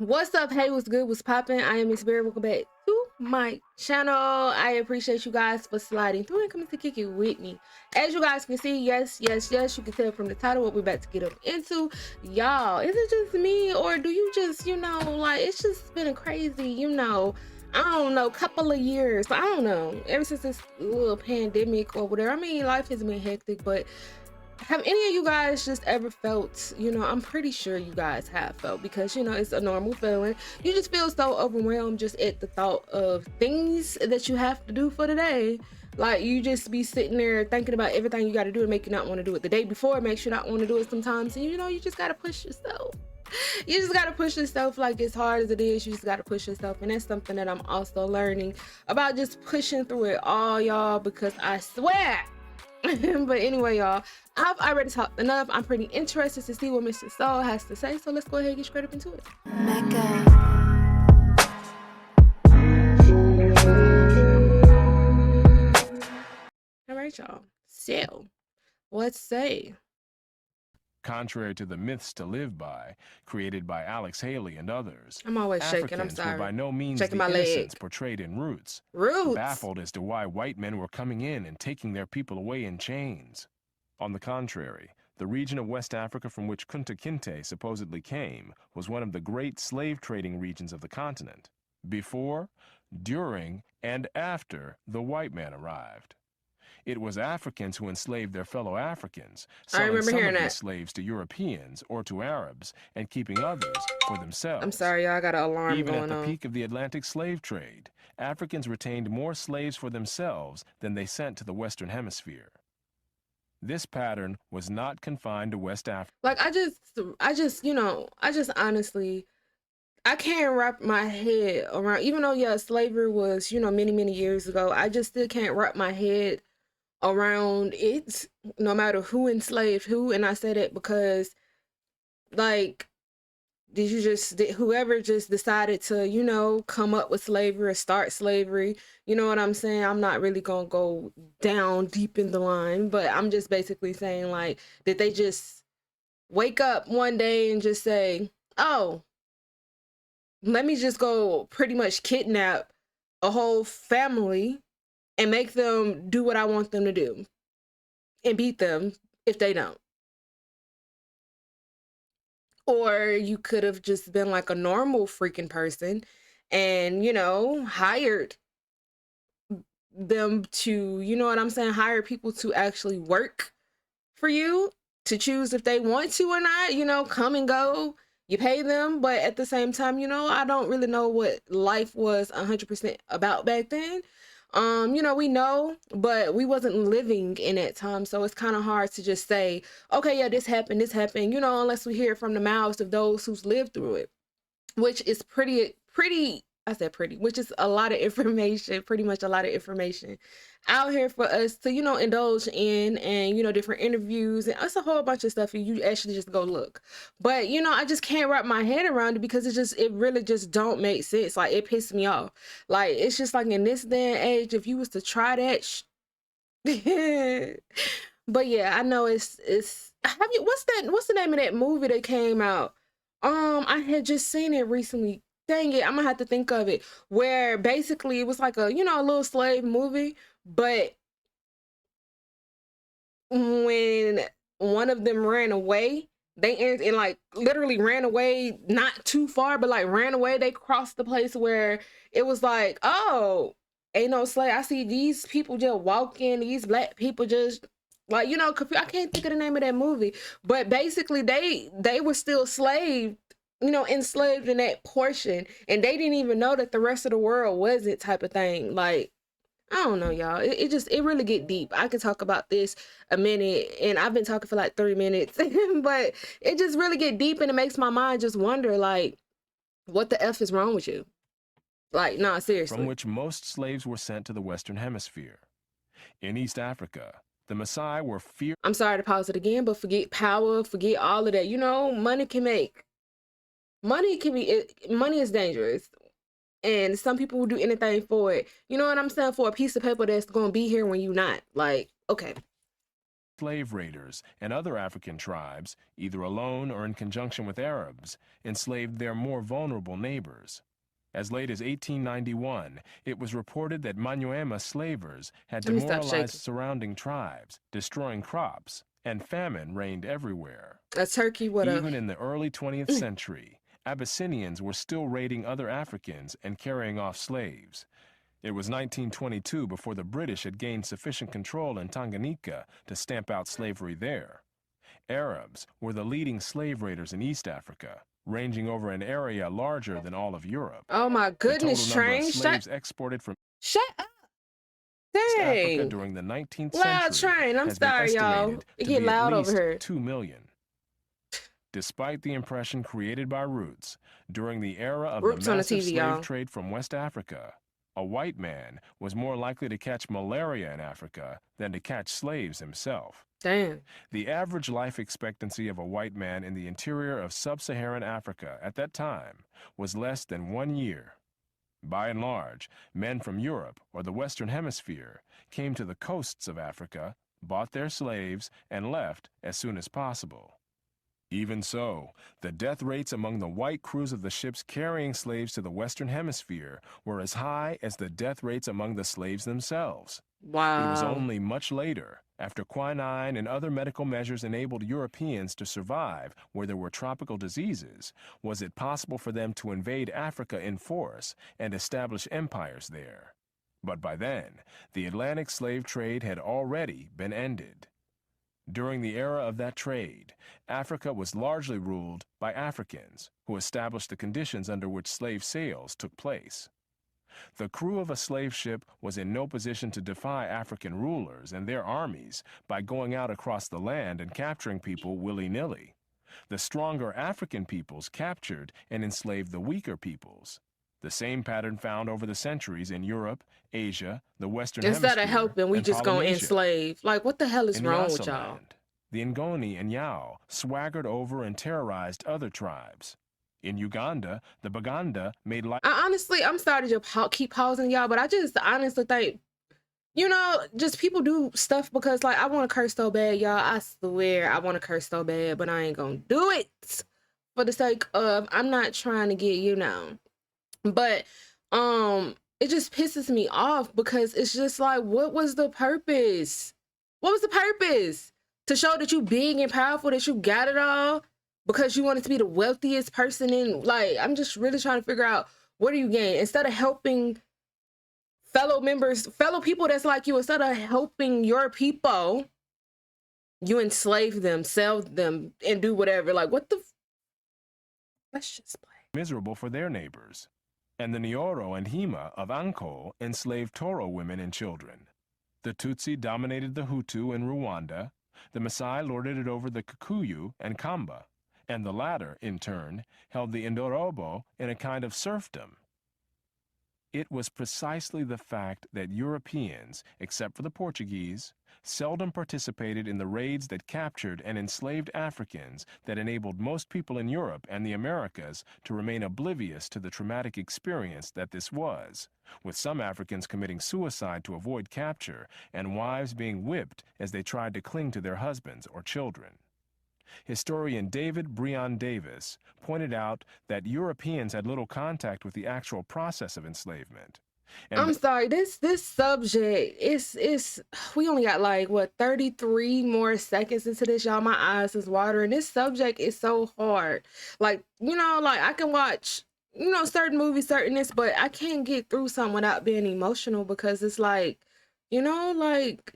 What's up? Hey, what's good? What's poppin'? I am Miss Berry. Welcome back to my channel. I appreciate you guys for sliding through and coming to kick it with me. As you guys can see, yes, you can tell from the title what we're about to get up into. Y'all, is it just me or do you just, like it's just been a crazy, I don't know, couple of years. I don't know. Ever since this little pandemic or whatever. I mean, life has been hectic, but have any of you guys just ever felt, I'm pretty sure you guys have felt, because it's a normal feeling. You just feel so overwhelmed just at the thought of things that you have to do for the day. Like, you just be sitting there thinking about everything you got to do and make you not want to do it. The day before it makes you not want to do it sometimes, and you just got to push yourself. You just got to push yourself. Like, as hard as it is, you just got to push yourself. And that's something that I'm also learning about, just pushing through it all, y'all, because I swear. But anyway, y'all, I've already talked enough. I'm pretty interested to see what Mr. Sowell has to say, so let's go ahead and get straight up into it. All right, y'all. So, let's say. Contrary to the myths to live by, created by Alex Haley and others, I'm always shaking. I'm Africans sorry. were by no means Shaking the my innocents leg. portrayed in Roots, Roots. baffled as to why white men were coming in and taking their people away in chains. On the contrary, the region of West Africa from which Kunta Kinte supposedly came was one of the great slave trading regions of the continent, before, during, and after the white man arrived. It was Africans who enslaved their fellow Africans, selling some of these slaves to Europeans or to Arabs, and keeping others for themselves. I'm sorry, y'all, I got an alarm Even going on. at the peak of the Atlantic slave trade, Africans retained more slaves for themselves than they sent to the Western Hemisphere. This pattern was not confined to West Africa. Like, I just honestly, I can't wrap my head around, even though, yeah, slavery was, many, many years ago, I just still can't wrap my head around it, no matter who enslaved who. And I say that because, like, whoever just decided to, come up with slavery or start slavery, you know what I'm saying? I'm not really gonna go down deep in the line, but I'm just basically saying, like, did they just wake up one day and just say, oh, let me just go pretty much kidnap a whole family and make them do what I want them to do and beat them if they don't? Or you could have just been like a normal freaking person and, hired them to, you know what I'm saying, hire people to actually work for you, to choose if they want to or not, come and go. You pay them, but at the same time, I don't really know what life was 100% about back then. We know, but we wasn't living in that time, so it's kind of hard to just say, okay, yeah, this happened, unless we hear from the mouths of those who's lived through it, which is pretty, I said pretty, which is a lot of information, pretty much a lot of information out here for us to, indulge in, and, different interviews, and it's a whole bunch of stuff you actually just go look. But, I just can't wrap my head around it because it really just don't make sense. Like, it pissed me off. Like, it's just like, in this day and age, if you was to try that but yeah, I know what's the name of that movie that came out? I had just seen it recently. Dang it, I'm gonna have to think of it. Where basically it was like a, a little slave movie, but when one of them ran away, and like literally ran away, not too far, but like ran away. They crossed the place where it was like, oh, ain't no slave. I see these people just walking, these black people just like, I can't think of the name of that movie, but basically they were still enslaved in that portion, and they didn't even know that the rest of the world wasn't, type of thing. Like, I don't know, y'all. It really get deep. I could talk about this a minute, and I've been talking for like 3 minutes, but it just really get deep, and it makes my mind just wonder, like, what the F is wrong with you? Like, nah, seriously. From which most slaves were sent to the Western Hemisphere. In East Africa, the Maasai were feared. I'm sorry to pause it again, but forget power, forget all of that. Money is dangerous. And some people will do anything for it. You know what I'm saying? For a piece of paper that's going to be here when you're not. Like, okay. slave raiders and other African tribes, either alone or in conjunction with Arabs, enslaved their more vulnerable neighbors. As late as 1891, it was reported that Manyuema slavers had Let me stop demoralized shaking. surrounding tribes, destroying crops, and famine reigned everywhere. A turkey with a... Even in the early 20th century, Abyssinians were still raiding other Africans and carrying off slaves. It was 1922 before the British had gained sufficient control in Tanganyika to stamp out slavery there. Arabs were the leading slave raiders in East Africa, ranging over an area larger than all of Europe. Oh my goodness, The total number Train. of slaves exported from Shut up. East Africa Dang. during the 19th Loud century Train. I'm has been sorry, y'all. estimated It to get be at loud over least here. 2 million. Despite the impression created by Roots, during the era of Roots the on the massive TV, slave y'all. trade from West Africa, a white man was more likely to catch malaria in Africa than to catch slaves himself. Damn. The average life expectancy of a white man in the interior of sub-Saharan Africa at that time was less than 1 year. By and large, men from Europe or the Western Hemisphere came to the coasts of Africa, bought their slaves, and left as soon as possible. Even so, the death rates among the white crews of the ships carrying slaves to the Western Hemisphere were as high as the death rates among the slaves themselves. Wow. It was only much later, after quinine and other medical measures enabled Europeans to survive where there were tropical diseases, was it possible for them to invade Africa in force and establish empires there. But by then, the Atlantic slave trade had already been ended. During the era of that trade, Africa was largely ruled by Africans, who established the conditions under which slave sales took place. The crew of a slave ship was in no position to defy African rulers and their armies by going out across the land and capturing people willy-nilly. The stronger African peoples captured and enslaved the weaker peoples. The same pattern found over the centuries in Europe, Asia, the Western Hemisphere, Instead of helping, we and just gonna Polynesia. enslave. Like, what the hell is In wrong with Nyasaland, y'all? the Ngoni and Yao swaggered over and terrorized other tribes. In Uganda, the Baganda made life... I'm sorry to keep pausing y'all, but I just honestly think, you know, just people do stuff because, like, I want to curse so bad, y'all. I swear I want to curse so bad, but I ain't gonna do it for the sake of, I'm not trying to get, you know. But it just pisses me off because it's just like, what was the purpose? What was the purpose? To show that you big and powerful, that you got it all, because you wanted to be the wealthiest person in, like, I'm just really trying to figure out, what do you gain? Instead of helping fellow members, fellow people that's like you, instead of helping your people, you enslave them, sell them, and do whatever. Like, what the... Let's just play. Miserable for their neighbors. And the Nyoro and Hima of Anko enslaved Toro women and children. The Tutsi dominated the Hutu in Rwanda, the Maasai lorded it over the Kikuyu and Kamba, and the latter, in turn, held the Indorobo in a kind of serfdom. It was precisely the fact that Europeans, except for the Portuguese, seldom participated in the raids that captured and enslaved Africans that enabled most people in Europe and the Americas to remain oblivious to the traumatic experience that this was, with some Africans committing suicide to avoid capture and wives being whipped as they tried to cling to their husbands or children. Historian David Breon Davis pointed out that Europeans had little contact with the actual process of enslavement. And I'm sorry, this subject is we only got like what 33 more seconds into this, y'all. My eyes is watering. This subject is so hard. Like, you know, like I can watch, you know, certain movies, certain this, but I can't get through something without being emotional because it's like, you know, like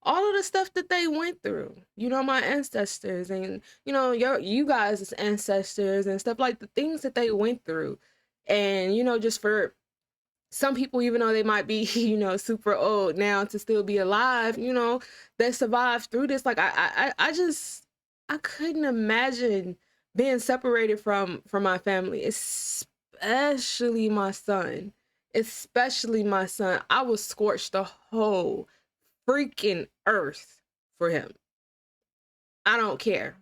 all of the stuff that they went through, you know, my ancestors and, you know, you guys' ancestors and stuff, like the things that they went through. And, you know, just for some people, even though they might be, you know, super old now, to still be alive, you know, that survived through this. Like, I couldn't imagine being separated from my family, especially my son. Especially my son. I was scorched the whole freaking earth for him. I don't care.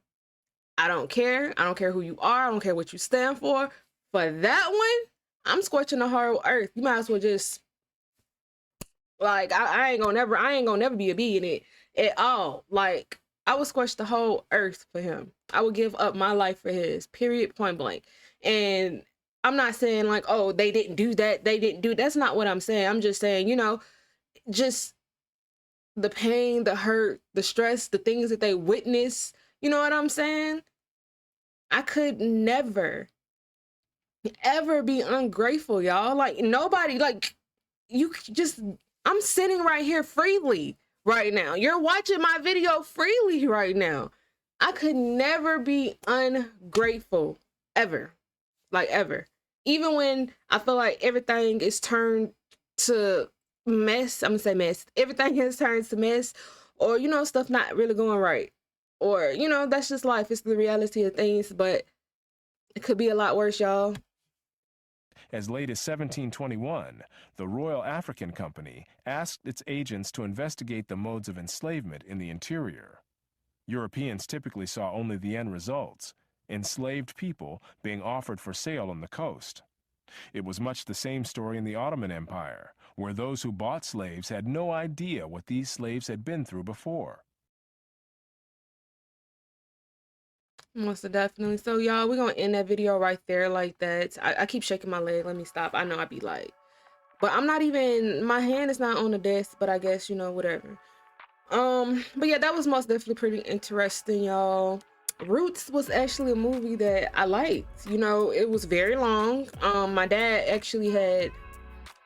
I don't care. I don't care who you are. I don't care what you stand for. For that one, I'm scorching the whole earth. You might as well just, like, I ain't gonna never be a bee in it. at all. Like, I would scorch the whole earth for him. I would give up my life for his, period, point blank. And I'm not saying like, oh, they didn't do that. They didn't do, that's not what I'm saying. I'm just saying, you know, just the pain, the hurt, the stress, the things that they witness, you know what I'm saying? I could never, ever be ungrateful, y'all. Like, nobody, like, you just, I'm sitting right here freely right now. You're watching my video freely right now. I could never be ungrateful, ever. Like, ever. Even when I feel like everything is turned to mess, I'm gonna say mess. Everything has turned to mess, or, you know, stuff not really going right. Or, you know, that's just life. It's the reality of things, but it could be a lot worse, y'all. As late as 1721, the Royal African Company asked its agents to investigate the modes of enslavement in the interior. Europeans typically saw only the end results, enslaved people being offered for sale on the coast. It was much the same story in the Ottoman Empire, where those who bought slaves had no idea what these slaves had been through before. Most definitely. So, y'all, we're gonna end that video right there like that. I keep shaking my leg. Let me stop. I know I'd be like, but I'm not even, my hand is not on the desk, but I guess, you know, whatever. But yeah, that was most definitely pretty interesting, y'all. Roots was actually a movie that I liked. You know, it was very long. My dad actually had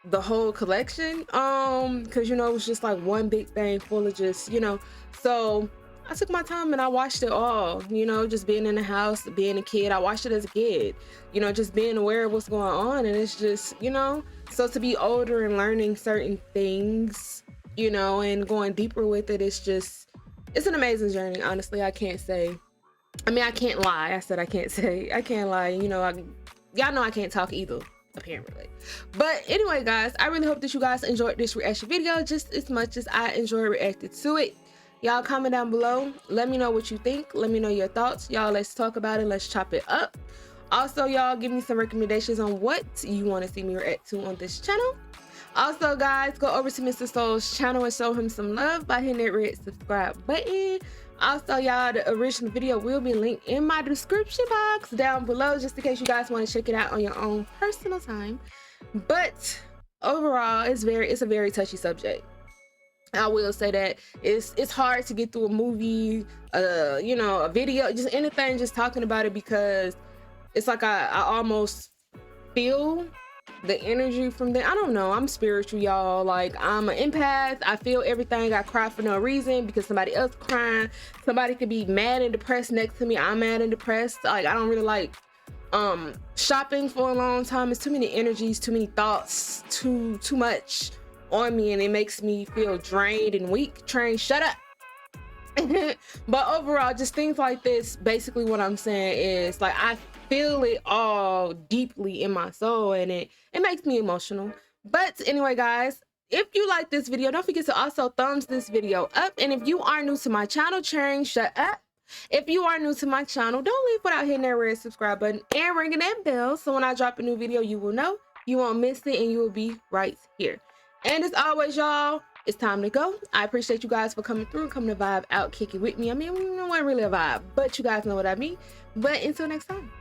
the whole collection, because, you know, it was just like one big thing full of just, you know, so I took my time and I watched it all, you know, just being in the house, being a kid. I watched it as a kid, you know, just being aware of what's going on. And it's just, you know, so to be older and learning certain things, you know, and going deeper with it, it's just, it's an amazing journey. Honestly, I can't say, I mean, I can't lie. I said I can't say, I can't lie. You know, y'all know I can't talk either, apparently. But anyway, guys, I really hope that you guys enjoyed this reaction video just as much as I enjoyed reacting to it. Y'all comment down below. Let me know what you think. Let me know your thoughts. Y'all, let's talk about it. Let's chop it up. Also, y'all, give me some recommendations on what you want to see me react to on this channel. Also, guys, go over to Mr. Sowell's channel and show him some love by hitting that red subscribe button. Also, y'all, the original video will be linked in my description box down below, just in case you guys want to check it out on your own personal time. But overall, it's a very touchy subject. I will say that it's hard to get through a movie, you know, a video, just anything, just talking about it, because it's like I almost feel the energy from there. I don't know, I'm spiritual, y'all. Like, I'm an empath. I feel everything. I cry for no reason because somebody else crying. Somebody could be mad and depressed next to me. I'm mad and depressed. Like, I don't really like shopping for a long time. It's too many energies, too many thoughts, too much on me, and it makes me feel drained and weak. Train, shut up. But overall, just things like this, basically what I'm saying is, like, I feel it all deeply in my soul, and it makes me emotional. But anyway, guys, if you like this video, don't forget to also thumbs this video up. And if you are new to my channel, Train, shut up. If you are new to my channel, don't leave without hitting that red subscribe button and ringing that bell, so when I drop a new video, you will know, you won't miss it, and you will be right here. And as always, y'all, it's time to go. I appreciate you guys for coming through and coming to vibe out, kick it with me. I mean, it wasn't really a vibe, but you guys know what I mean. But until next time.